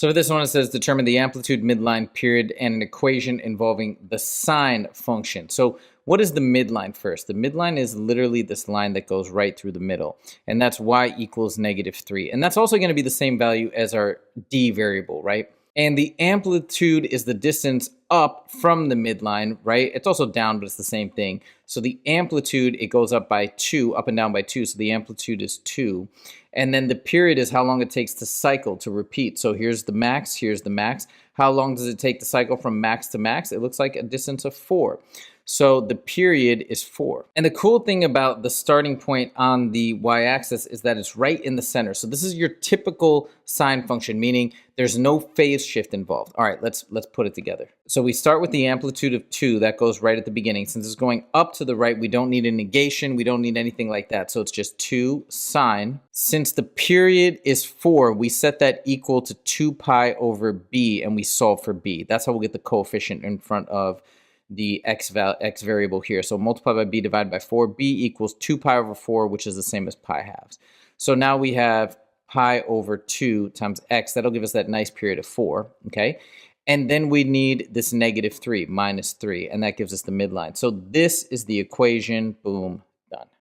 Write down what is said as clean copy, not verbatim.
So for this one, it says determine the amplitude, midline, period, and an equation involving the sine function. So what is the midline first? The midline is literally this line that goes right through the middle, and that's y equals -3. And that's also going to be the same value as our d variable, right? And the amplitude is the distance up from the midline, right? It's also down, but it's the same thing. So the amplitude, it goes up by 2, up and down by 2. So the amplitude is 2. And then the period is how long it takes to cycle, to repeat. So here's the max, here's the max. How long does it take to cycle from max to max? It looks like a distance of 4. So the period is 4. And the cool thing about the starting point on the y-axis is that it's right in the center. So this is your typical sine function, meaning there's no phase shift involved. All right, let's put it together. So we start with the amplitude of 2. That goes right at the beginning. Since it's going up to the right, we don't need a negation. We don't need anything like that. So it's just 2 sine. Since the period is 4, we set that equal to 2 pi over b, and we solve for b. That's how we'll get the coefficient in front of the x variable here. So multiply by b divided by 4. b equals 2 pi over 4, which is the same as pi halves. So now we have pi over 2 times x. That'll give us that nice period of 4, okay? And then we need this -3, -3, and that gives us the midline. So this is the equation, boom, done.